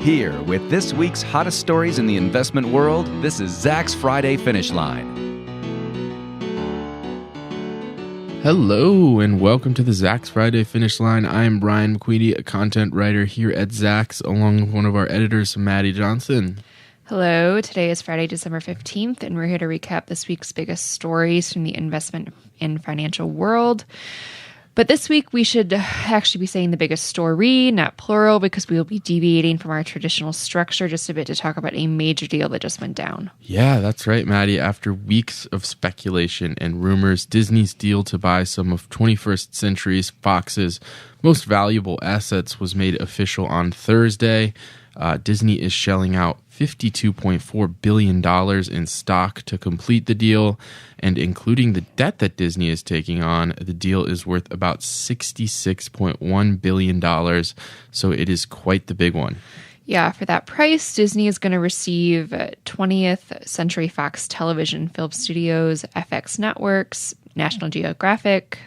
Here with this week's hottest stories in the investment world, this is Zach's Friday Finish Line. Hello and welcome to the Zach's Friday Finish Line. I am Brian McQueeney, a content writer here at Zach's, along with one of our editors, Maddy Johnson. Hello, today is Friday, December 15th, and we're here to recap this week's biggest stories from the investment and financial world. But this week, we should actually be saying the biggest story, not plural, because we will be deviating from our traditional structure just a bit to talk about a major deal that just went down. Yeah, that's right, Maddie. After weeks of speculation and rumors, Disney's deal to buy some of 21st Century Fox's most valuable assets was made official on Thursday. Disney is shelling out $52.4 billion in stock to complete the deal, and including the debt that Disney is taking on, the deal is worth about $66.1 billion, so it is quite the big one. Yeah, for that price, Disney is going to receive 20th Century Fox Television Film Studios, FX Networks, National Geographic,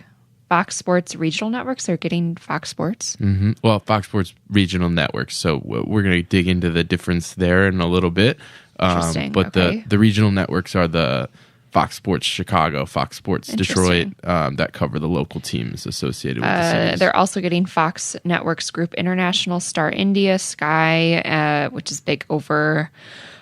Fox Sports regional networks. Are getting Fox Sports. Mm-hmm. Well, Fox Sports regional networks. So we're going to dig into the difference there in a little bit. Interesting. But okay. the regional networks are the Fox Sports Chicago, Fox Sports Detroit, that cover the local teams associated with the series. They're also getting Fox Networks Group International, Star India, Sky, which is big over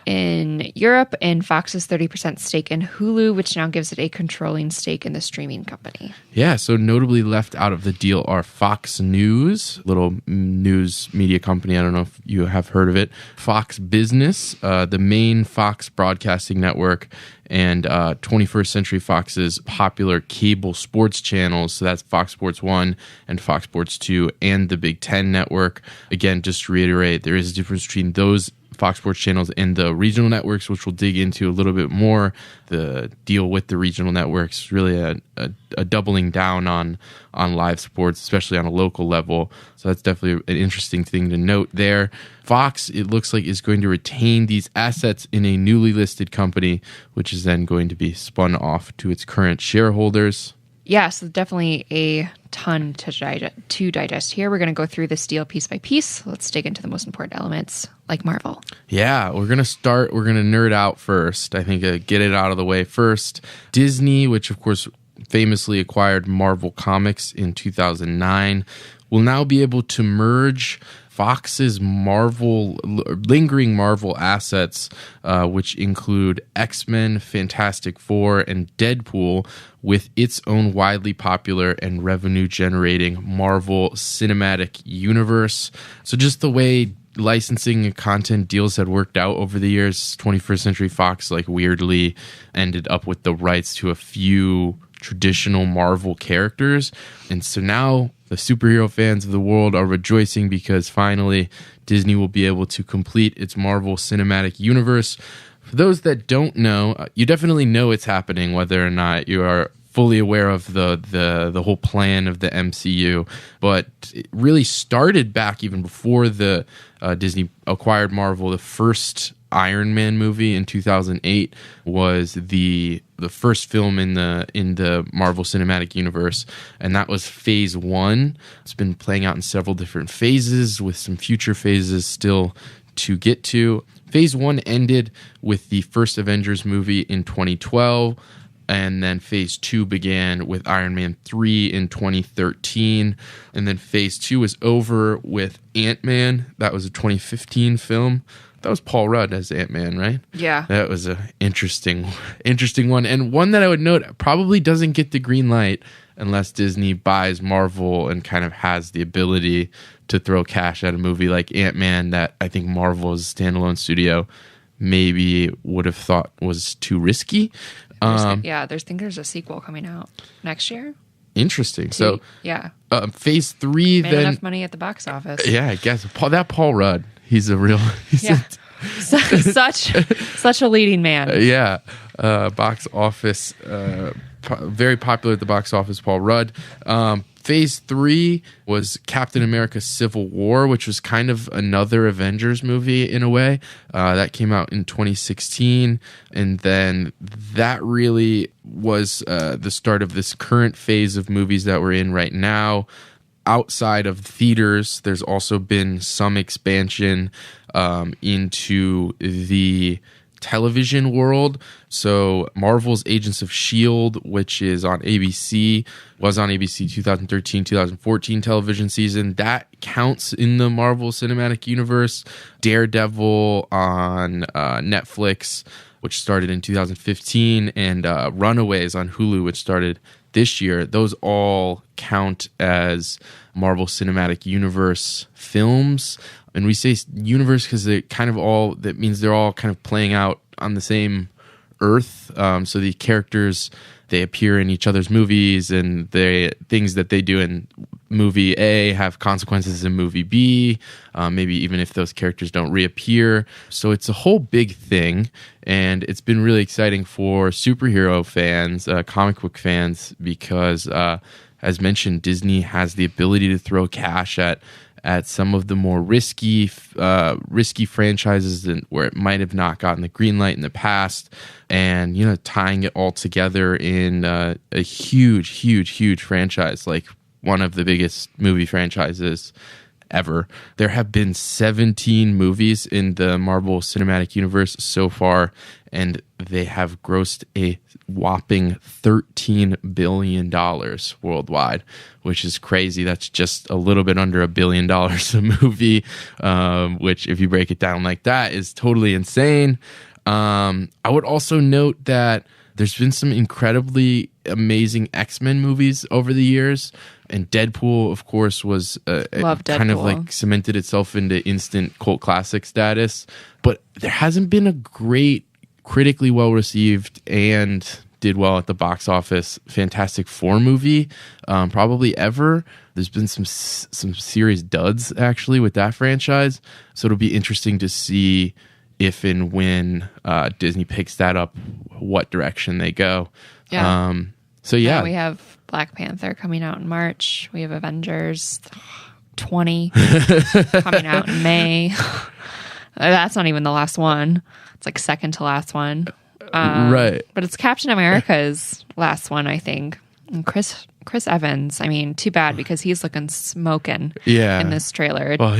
in Europe, and Fox's 30% stake in Hulu, which now gives it a controlling stake in the streaming company. Yeah, so notably left out of the deal are Fox News, little news media company. I don't know if you have heard of it. Fox Business, the main Fox broadcasting network, and 21st Century Fox's popular cable sports channels. So that's Fox Sports 1 and Fox Sports 2 and the Big Ten Network. Again, just to reiterate, there is a difference between those Fox Sports channels and the regional networks, which we'll dig into a little bit more. The deal with the regional networks is really a doubling down on live sports, especially on a local level. So that's definitely an interesting thing to note there. Fox, it looks like, is going to retain these assets in a newly listed company, which is then going to be spun off to its current shareholders. Yeah, so definitely a ton to digest here. We're going to go through this deal piece by piece. Let's dig into the most important elements, like Marvel. Yeah, we're going to nerd out first. I think get it out of the way first. Disney, which of course famously acquired Marvel Comics in 2009, will now be able to merge Fox's lingering Marvel assets, which include X-Men, Fantastic Four, and Deadpool, with its own widely popular and revenue-generating Marvel Cinematic Universe. So just the way licensing and content deals had worked out over the years, 21st Century Fox weirdly ended up with the rights to a few traditional Marvel characters. And so now the superhero fans of the world are rejoicing because finally Disney will be able to complete its Marvel Cinematic Universe. For those that don't know, you definitely know it's happening, whether or not you are fully aware of the whole plan of the MCU. But it really started back even before the Disney acquired Marvel. The first Iron Man movie in 2008 was the first film in the Marvel Cinematic Universe, and that was Phase 1. It's been playing out in several different phases, with some future phases still to get to. Phase 1 ended with the first Avengers movie in 2012, and then Phase 2 began with Iron Man 3 in 2013, and then Phase 2 was over with Ant-Man. That was a 2015 film. That was Paul Rudd as Ant-Man, right? Yeah. That was an interesting one. And one that I would note probably doesn't get the green light unless Disney buys Marvel and kind of has the ability to throw cash at a movie like Ant-Man that I think Marvel as a standalone studio maybe would have thought was too risky. There's a sequel coming out next year. Interesting. So, yeah. Phase 3 made enough money at the box office. Yeah, I guess. Paul Rudd. He's a real... such a leading man. Box office, very popular at the box office, Paul Rudd. Phase 3 was Captain America Civil War, which was kind of another Avengers movie in a way. That came out in 2016. And then that really was the start of this current phase of movies that we're in right now. outside of theaters, there's also been some expansion into the television world. So Marvel's Agents of S.H.I.E.L.D., which is on ABC, was on ABC 2013-2014 television season. That counts in the Marvel Cinematic Universe. Daredevil on Netflix, which started in 2015, and Runaways on Hulu, which started this year. Those all count as Marvel Cinematic Universe films. And we say universe because they kind of all, that means they're all kind of playing out on the same Earth. So the characters, they appear in each other's movies, and the things that they do in movie A have consequences in movie B, maybe even if those characters don't reappear. So it's a whole big thing, and it's been really exciting for superhero fans, comic book fans, because as mentioned, Disney has the ability to throw cash at some of the more risky franchises where it might have not gotten the green light in the past, and tying it all together in a huge franchise, like one of the biggest movie franchises ever. There have been 17 movies in the Marvel Cinematic Universe so far, and they have grossed a whopping $13 billion worldwide, which is crazy. That's just a little bit under $1 billion a movie, which, if you break it down like that, is totally insane. I would also note that there's been some incredibly amazing X-Men movies over the years, and Deadpool, of course, was kind of like cemented itself into instant cult classic status. But there hasn't been a great, critically well-received and did well at the box office Fantastic Four movie, probably ever. There's been some serious duds, actually, with that franchise. So it'll be interesting to see if and when Disney picks that up, what direction they go. Yeah. Yeah, we have Black Panther coming out in March. We have Avengers 20 coming out in May. That's not even the last one. It's like second to last one. Right. But it's Captain America's last one, I think. And Chris Evans, I mean, too bad, because he's looking smoking in this trailer. Well,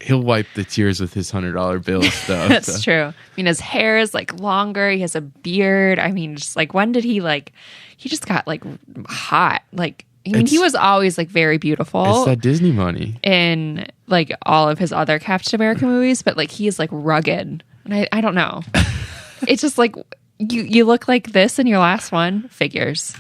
he'll wipe the tears with his $100 bills, though. That's true. I mean, his hair is like longer. He has a beard. I mean, just like, when did he just got like hot. Like, I mean, he was always like very beautiful. It's that Disney money. In like all of his other Captain America movies, but like he is like rugged. And I don't know. It's just like you look like this in your last one. Figures.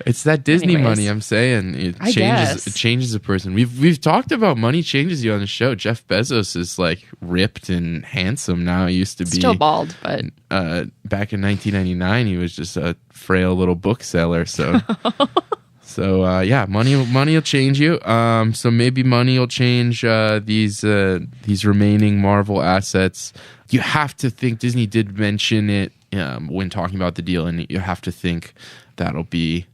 It's that Disney money, I'm saying. It changes a person. We've talked about money changes you on the show. Jeff Bezos is like ripped and handsome now. He used to be still bald, but back in 1999 he was just a frail little bookseller. So money will change you. So maybe money will change these remaining Marvel assets. You have to think Disney did mention it when talking about the deal, and you have to think that'll be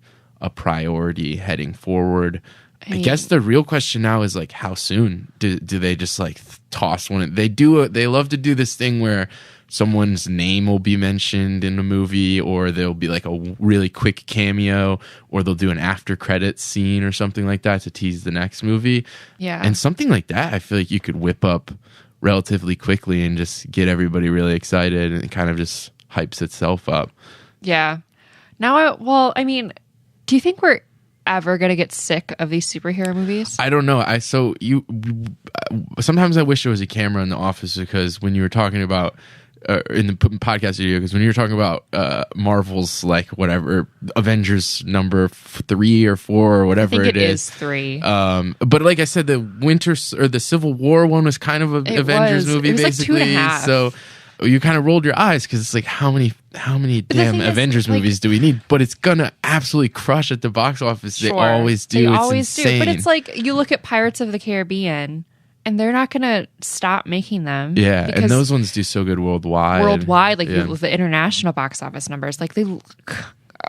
a priority heading forward. I guess the real question now is like, how soon do they just like toss one? They love to do this thing where someone's name will be mentioned in a movie, or there'll be like a really quick cameo, or they'll do an after credits scene or something like that to tease the next movie. Yeah. And something like that, I feel like you could whip up relatively quickly and just get everybody really excited, and it kind of just hypes itself up. Yeah. I mean, do you think we're ever going to get sick of these superhero movies? I don't know. Sometimes I wish there was a camera in the office, because when you were talking about in the podcast video, because when you were talking about Marvel's like whatever Avengers number 3 or 4 or whatever I think it is 3. But like I said, the Civil War one was kind of an Avengers movie, it was basically. Like 2.5. So you kind of rolled your eyes, because it's like, how many damn Avengers movies do we need? But it's gonna absolutely crush at the box office. Sure. They always do. It's insane. But it's like, you look at Pirates of the Caribbean, and they're not gonna stop making them. Yeah, and those ones do so good worldwide. With the international box office numbers, like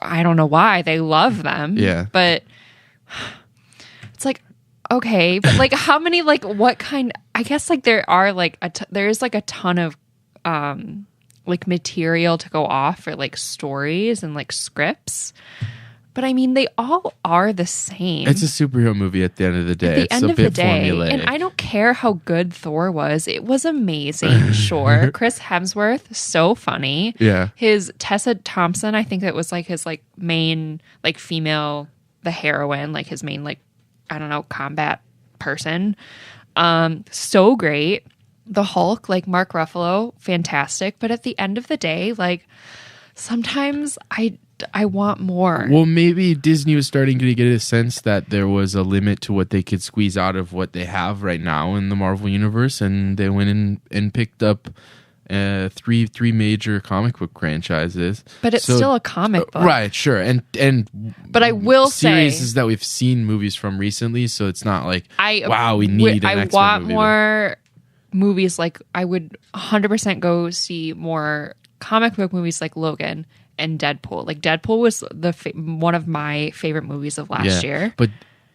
I don't know why they love them. Yeah, but it's like, okay, but like, how many, like, what kind? I guess like there are like there's like a ton of like material to go off for like stories and like scripts. But I mean, they all are the same. It's a superhero movie at the end of the day. At the end of the day, and I don't care how good Thor was. It was amazing, sure. Chris Hemsworth, so funny. Yeah. His Tessa Thompson, I think that was like his like main like female, the heroine, like his main like, I don't know, combat person. So great. The Hulk, like Mark Ruffalo, fantastic. But at the end of the day, like sometimes I want more. Well, maybe Disney was starting to get a sense that there was a limit to what they could squeeze out of what they have right now in the Marvel Universe, and they went in and picked up three major comic book franchises. But it's still a comic book. Right, sure. And but I will say series that we've seen movies from recently, so it's not like we need an X-Men want movie. More movies. Like I would 100% go see more comic book movies like Logan and Deadpool. Like Deadpool was one of my favorite movies of last year. But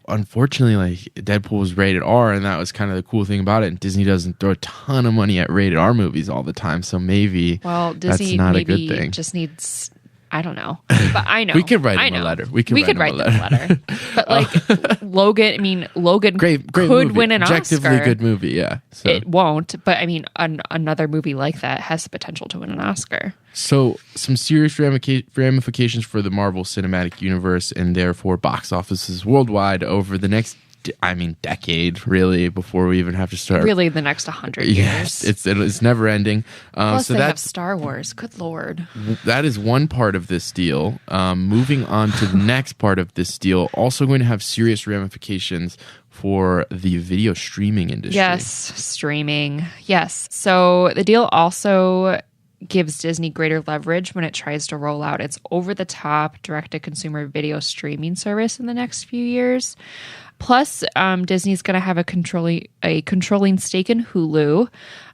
unfortunately, like Deadpool was rated R, and that was kind of the cool thing about it. And Disney doesn't throw a ton of money at rated R movies all the time, so maybe Disney that's not maybe a good thing. Just needs, I don't know, but I know we could write them a letter. We could write them a letter. But like Logan, I mean, Logan great could movie. win an Objectively Oscar. good movie, yeah. So. It won't, but I mean, another movie like that has the potential to win an Oscar. So, some serious ramifications for the Marvel Cinematic Universe and therefore box offices worldwide over the next, decade, really, before we even have to start. Really, the next 100 years. Yes, it's never ending. Plus, so they have that's Star Wars. Good Lord. That is one part of this deal. Moving on to the next part of this deal, also going to have serious ramifications for the video streaming industry. Yes, streaming. Yes. So the deal also gives Disney greater leverage when it tries to roll out its over-the-top direct-to-consumer video streaming service in the next few years. Plus, Disney's going to have a controlling stake in Hulu,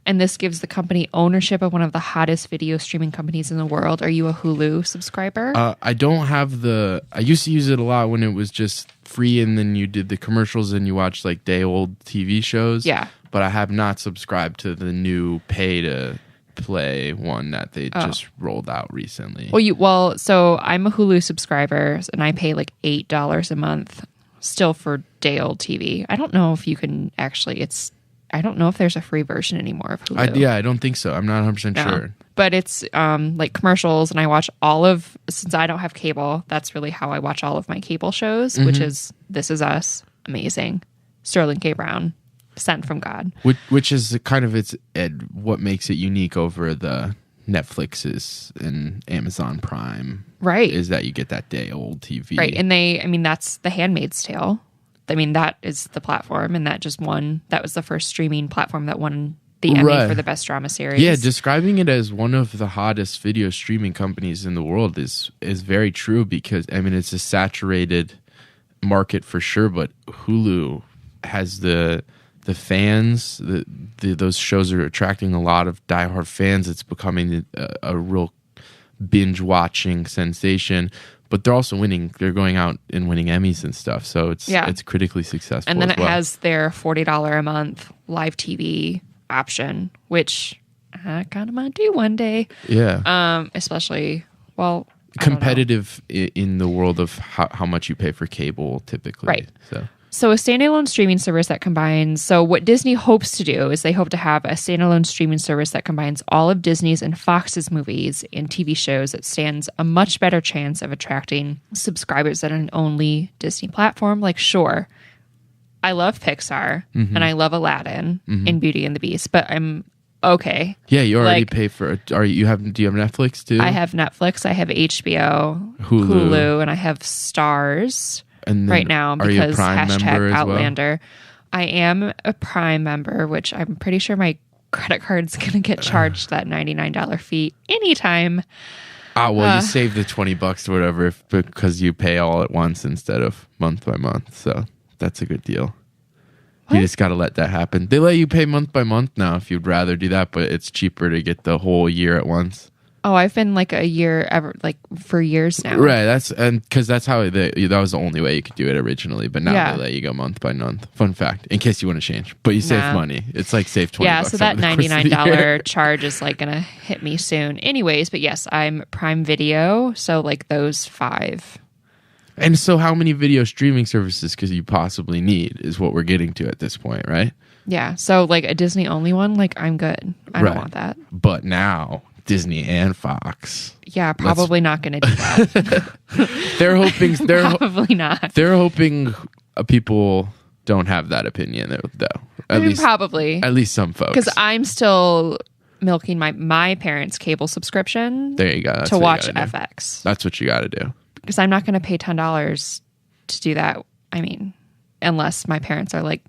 and this gives the company ownership of one of the hottest video streaming companies in the world. Are you a Hulu subscriber? I don't have I used to use it a lot when it was just free, and then you did the commercials and you watched like day-old TV shows. Yeah. But I have not subscribed to the new pay-to-play one that they just rolled out recently. So I'm a Hulu subscriber, and I pay like $8 a month still for day-old TV. I don't know if you can actually, I don't know if there's a free version anymore of Hulu. I don't think so. I'm not 100% sure. But it's like commercials, and I watch since I don't have cable, that's really how I watch all of my cable shows, which is This Is Us, amazing, Sterling K. Brown, sent from God. Which is kind of what makes it unique over the Netflix's and Amazon Prime. Right. Is that you get that day-old TV. Right. And that's The Handmaid's Tale. I mean, that is the platform, and that was the first streaming platform that won the Emmy for the best drama series. Yeah, describing it as one of the hottest video streaming companies in the world is very true, because I mean it's a saturated market for sure, but Hulu has the fans. Those shows are attracting a lot of diehard fans. It's becoming a real binge watching sensation. But they're also winning. They're going out and winning Emmys and stuff. So it's critically successful. And then it has their $40 a month live TV option, which I kind of might do one day. Yeah. Especially, competitive in the world of how much you pay for cable typically. Right. So a standalone streaming service that combines... So what Disney hopes to do is they hope to have a standalone streaming service that combines all of Disney's and Fox's movies and TV shows that stands a much better chance of attracting subscribers than an only Disney platform. Like, sure, I love Pixar and I love Aladdin and Beauty and the Beast, but I'm okay. Yeah, you already pay for it. Do you have Netflix too? I have Netflix, I have HBO, Hulu, and I have Starz. And right now because # Outlander. Well? I am a Prime member, which I'm pretty sure my credit card's going to get charged that $99 fee anytime. You save the $20 or whatever because you pay all at once instead of month by month. So that's a good deal. What? You just got to let that happen. They let you pay month by month now if you'd rather do that, but it's cheaper to get the whole year at once. Oh, I've been like a year for years now. Right, because that's how that was the only way you could do it originally. But now they let you go month by month. Fun fact, in case you want to change, but you save money. It's like save $20. Yeah, so that $99 charge is like gonna hit me soon. Anyways, but yes, I'm Prime Video, so like those 5. And so how many video streaming services could you possibly need is what we're getting to at this point, right? Yeah. So like a Disney only one, like I'm good. I don't want that. But now Disney and Fox. Yeah, probably not going to do that. They're hoping Probably not. They're hoping people don't have that opinion though. Probably. At least some folks. Because I'm still milking my parents' cable subscription. There you go. That's to what watch you gotta do. FX. That's what you got to do. Because I'm not going to pay $10 to do that. I mean, unless my parents are like,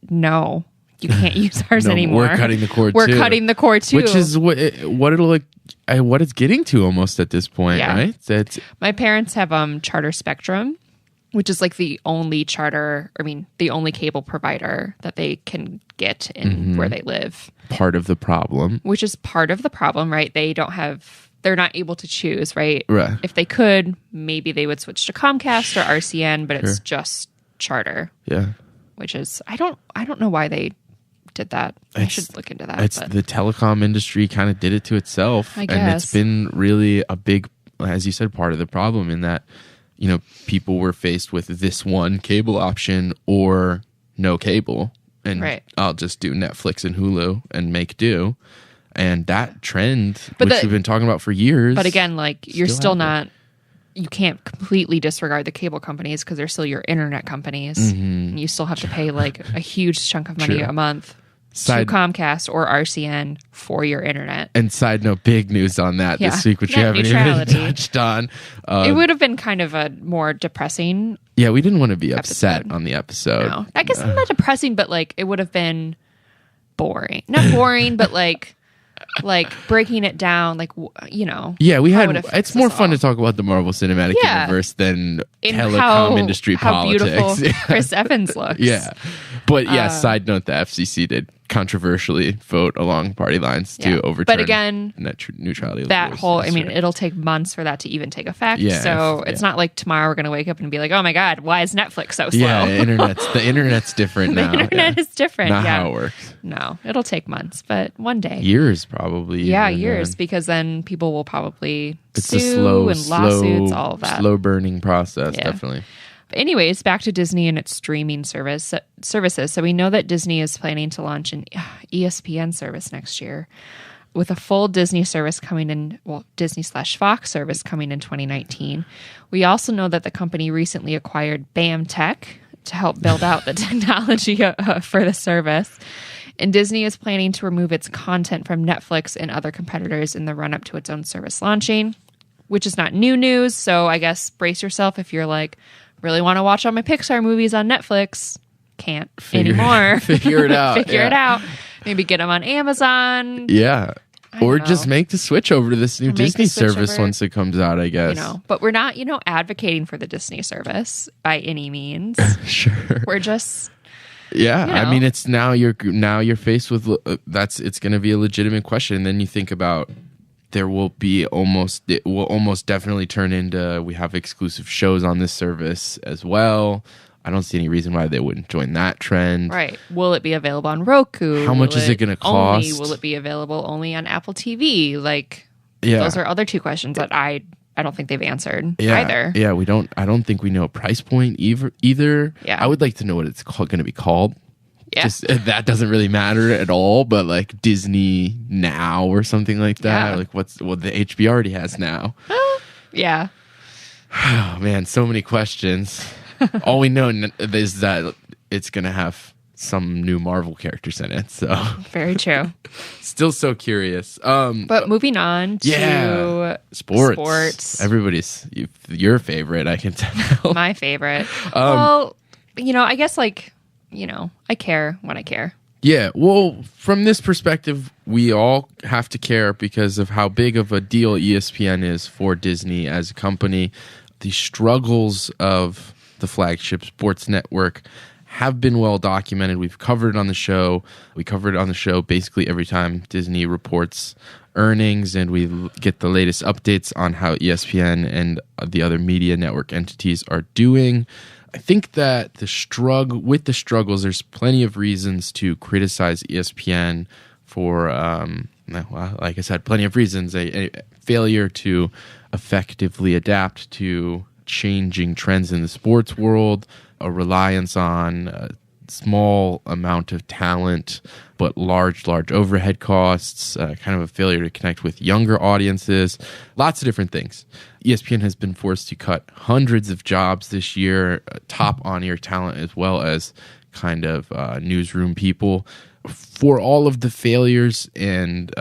no, you can't use ours anymore. We're cutting the cord. We're cutting the cord too. Which is what it's getting to almost at this point, right? My parents have Charter Spectrum, which is like the only the only cable provider that they can get in where they live. Part of the problem. Which is part of the problem, right? They're not able to choose, right? Right. If they could, maybe they would switch to Comcast or RCN, but it's just Charter. Yeah. Which is, I don't know why they did that. I should look into that. The telecom industry kind of did it to itself. I guess. And it's been really a big, as you said, part of the problem in that, people were faced with this one cable option or no cable. And I'll just do Netflix and Hulu and make do. And that trend, which we've been talking about for years. But again, like you're still not, you can't completely disregard the cable companies because they're still your internet companies. And you still have to pay like a huge chunk of money a month to Comcast or RCN for your internet. And side note, big news on that this week, which we haven't even touched on. It would have been kind of a more depressing. Yeah, we didn't want to be upset on the episode. No. I guess not depressing, but like it would have been boring. Not boring, but like breaking it down, Yeah, we had. It's more fun to talk about the Marvel Cinematic Universe than telecom industry politics. How beautiful Chris Evans looks. Yeah, but side note: the FCC did controversially vote along party lines to overturn. But again, net neutrality. That whole, it'll take months for that to even take effect. Yeah, so it's not like tomorrow we're going to wake up and be like, oh my god, why is Netflix so slow? Yeah, the internet's different now. The internet is different. Not how it works. No, it'll take months, but one day, years probably. Yeah, years, because then people will probably sue and lawsuits, all of that. Slow burning process, definitely. Anyways, back to Disney and its streaming services. So we know that Disney is planning to launch an ESPN service next year with a full Disney service coming in, Disney/Fox service coming in 2019. We also know that the company recently acquired BAM Tech to help build out the technology for the service. And Disney is planning to remove its content from Netflix and other competitors in the run-up to its own service launching, which is not new news. So I guess brace yourself if you're like, really want to watch all my Pixar movies on Netflix. Can't anymore. Figure it out. Figure it out. Maybe get them on Amazon. Yeah. Or just make the switch over to this new Disney service once it comes out, I guess. But we're not, advocating for the Disney service by any means. Sure. We're just... Yeah, it's now you're faced with it's going to be a legitimate question. And then you think about it will almost definitely turn into we have exclusive shows on this service as well. I don't see any reason why they wouldn't join that trend. Right. Will it be available on Roku? How much is it going to cost? Will it be available only on Apple TV? Those are other two questions that I don't think they've answered either. Yeah, I don't think we know a price point either. Yeah. I would like to know what it's going to be called. Yeah. Just, that doesn't really matter at all, but like Disney Now or something like that. Yeah. Like the HBO already has now. Yeah. Oh man, so many questions. All we know is that it's going to have some new Marvel characters in it. So very true. Still so curious. But moving on to sports. Everybody's your favorite, I can tell. My favorite. I guess I care when I care. Yeah, well, from this perspective, we all have to care because of how big of a deal ESPN is for Disney as a company. The struggles of the flagship sports network have been well documented. We've covered it on the show. We cover it on the show basically every time Disney reports earnings, and we get the latest updates on how ESPN and the other media network entities are doing. I think that with the struggles, there's plenty of reasons to criticize ESPN for, like I said, plenty of reasons. A failure to effectively adapt to changing trends in the sports world, a reliance on a small amount of talent, but large overhead costs, kind of a failure to connect with younger audiences, lots of different things. ESPN has been forced to cut hundreds of jobs this year, top on-air talent as well as kind of newsroom people. For all of the failures and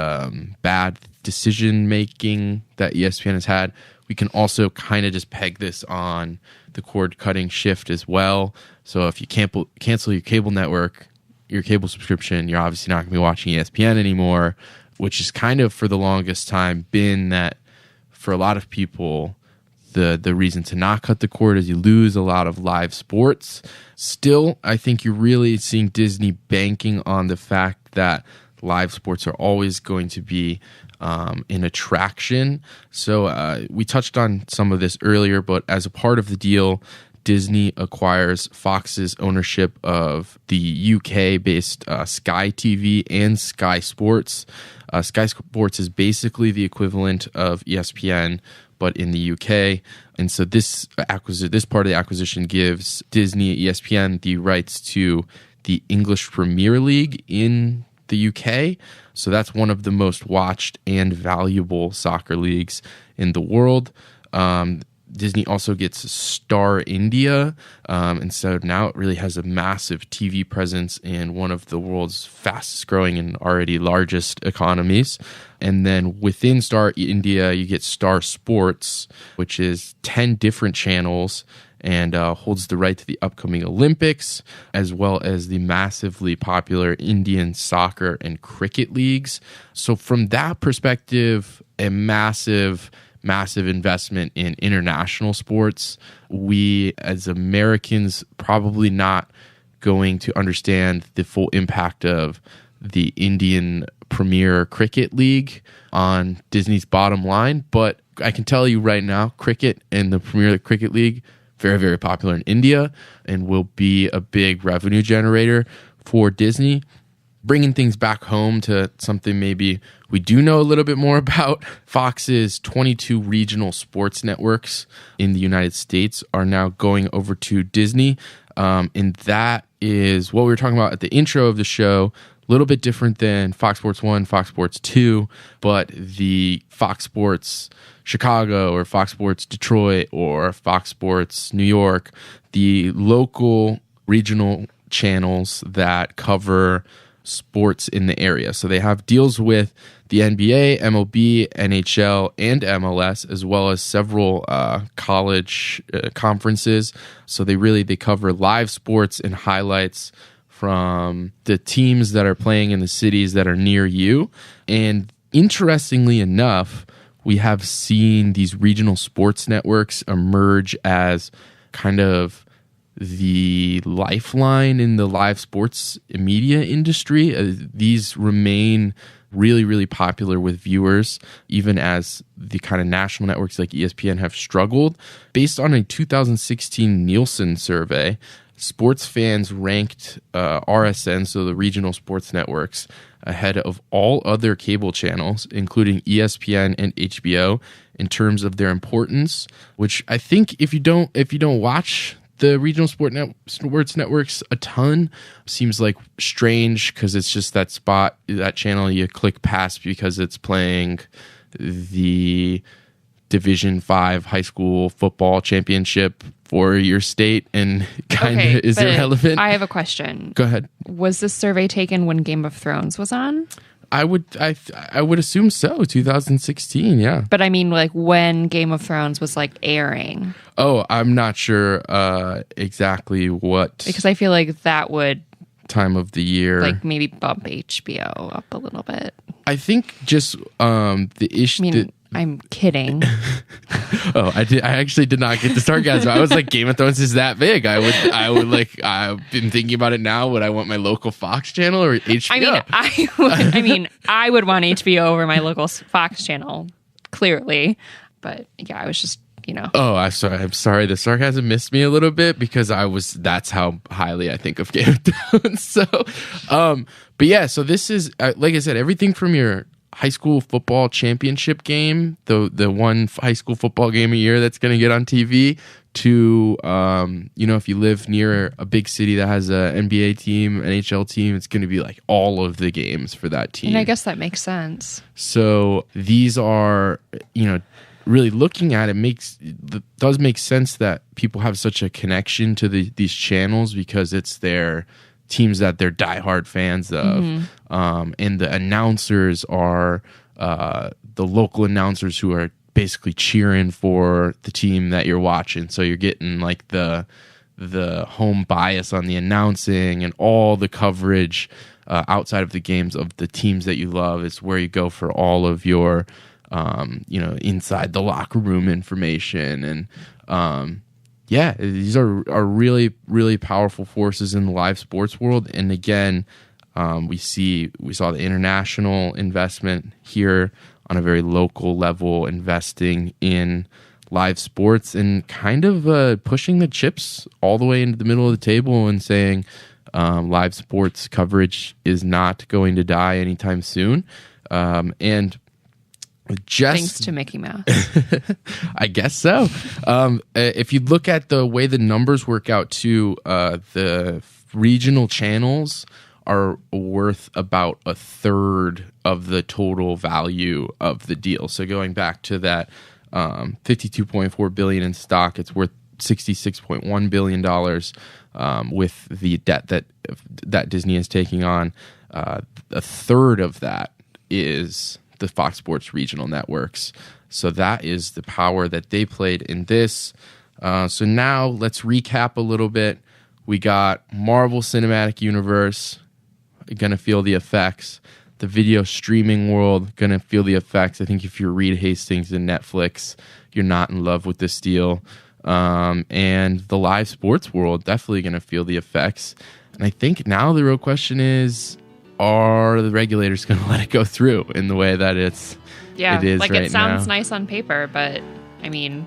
bad decision-making that ESPN has had, we can also kind of just peg this on the cord-cutting shift as well. So if you cancel your cable network, your cable subscription, you're obviously not going to be watching ESPN anymore, which is kind of for the longest time been that for a lot of people, the reason to not cut the cord is you lose a lot of live sports. Still, I think you're really seeing Disney banking on the fact that live sports are always going to be an attraction. So we touched on some of this earlier, but as a part of the deal, Disney acquires Fox's ownership of the UK-based Sky TV and Sky Sports. Sky Sports is basically the equivalent of ESPN, but in the UK. And so this part of the acquisition gives Disney ESPN the rights to the English Premier League in the UK. So that's one of the most watched and valuable soccer leagues in the world. Disney also gets Star India, and so now it really has a massive TV presence in one of the world's fastest growing and already largest economies. And then within Star India, you get Star Sports, which is 10 different channels and holds the right to the upcoming Olympics, as well as the massively popular Indian soccer and cricket leagues. So from that perspective, a massive investment in international sports. We, as Americans, probably not going to understand the full impact of the Indian Premier Cricket League on Disney's bottom line. But I can tell you right now, cricket and the Premier Cricket League, very, very popular in India and will be a big revenue generator for Disney. Bringing things back home to something maybe we do know a little bit more about, Fox's 22 regional sports networks in the United States are now going over to Disney. And that is what we were talking about at the intro of the show. A little bit different than Fox Sports 1, Fox Sports 2, but the Fox Sports Chicago or Fox Sports Detroit or Fox Sports New York, the local regional channels that cover sports in the area. So they have deals with the NBA, MLB, NHL, and MLS, as well as several college conferences. So they cover live sports and highlights from the teams that are playing in the cities that are near you. And interestingly enough, we have seen these regional sports networks emerge as kind of the lifeline in the live sports media industry. These remain really, really popular with viewers, even as the kind of national networks like ESPN have struggled. Based on a 2016 Nielsen survey, sports fans ranked RSN, so the regional sports networks, ahead of all other cable channels, including ESPN and HBO, in terms of their importance. Which I think if you don't watch the regional sports networks a ton, seems like strange because it's just that channel you click past because it's playing the Division 5 high school football championship for your state and kind of is irrelevant. I have a question. Go ahead. Was this survey taken when Game of Thrones was on? I would assume so. 2016, yeah. But I mean, like when Game of Thrones was like airing. Oh, I'm not sure exactly what. Because I feel like that would time of the year, like maybe bump HBO up a little bit. I think just the issue. I mean, I'm kidding. Oh, I actually did not get the sarcasm. I was like, Game of Thrones is that big. I would like. I've been thinking about it now. Would I want my local Fox channel or HBO? I would want HBO over my local Fox channel, clearly. But yeah, I was just, Oh, I'm sorry. The sarcasm missed me a little bit because that's how highly I think of Game of Thrones. So, but yeah. So this is like I said, everything from your high school football championship game, the one high school football game a year that's going to get on TV, to if you live near a big city that has a NBA team, NHL team, it's going to be like all of the games for that team. And I guess that makes sense. So these are, really looking at it does make sense that people have such a connection to these channels, because it's their teams that they're diehard fans of. And the announcers are the local announcers who are basically cheering for the team that you're watching. So you're getting like the home bias on the announcing, and all the coverage outside of the games of the teams that you love is where you go for all of your inside the locker room information. And these are really, really powerful forces in the live sports world. And again, we saw the international investment here on a very local level, investing in live sports and kind of pushing the chips all the way into the middle of the table and saying live sports coverage is not going to die anytime soon. And thanks to Mickey Mouse. I guess so. If you look at the way the numbers work out too, the regional channels are worth about a third of the total value of the deal. So going back to that $52.4 billion in stock, it's worth $66.1 billion with the debt that Disney is taking on. A third of that is the Fox Sports regional networks. So that is the power that they played in this. So now let's recap a little bit. We got Marvel Cinematic Universe, going to feel the effects. The video streaming world, going to feel the effects. I think if you're Reed Hastings and Netflix, you're not in love with this deal. And the live sports world, definitely going to feel the effects. And I think now the real question is, are the regulators going to let it go through in the way that it is like right it sounds now? nice on paper, but I mean,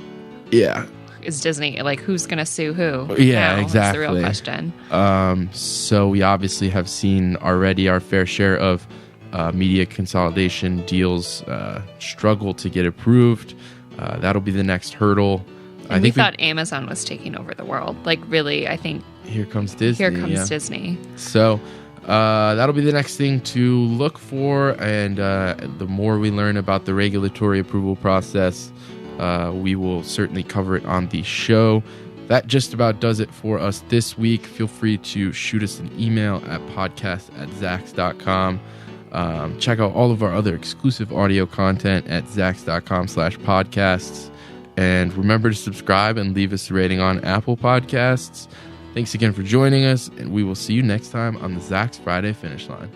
is Disney, like, who's going to sue who? Yeah, now? exactly. That's the real question. So we obviously have seen already our fair share of media consolidation deals struggle to get approved. That'll be the next hurdle. And we thought Amazon was taking over the world. Like, really, I think here comes Disney. Here comes Disney. So that'll be the next thing to look for. And the more we learn about the regulatory approval process, we will certainly cover it on the show. That just about does it for us this week. Feel free to shoot us an email at podcast@zax.com. Check out all of our other exclusive audio content at zax.com/podcasts. And remember to subscribe and leave us a rating on Apple Podcasts. Thanks again for joining us, and we will see you next time on the Zax Friday Finish Line.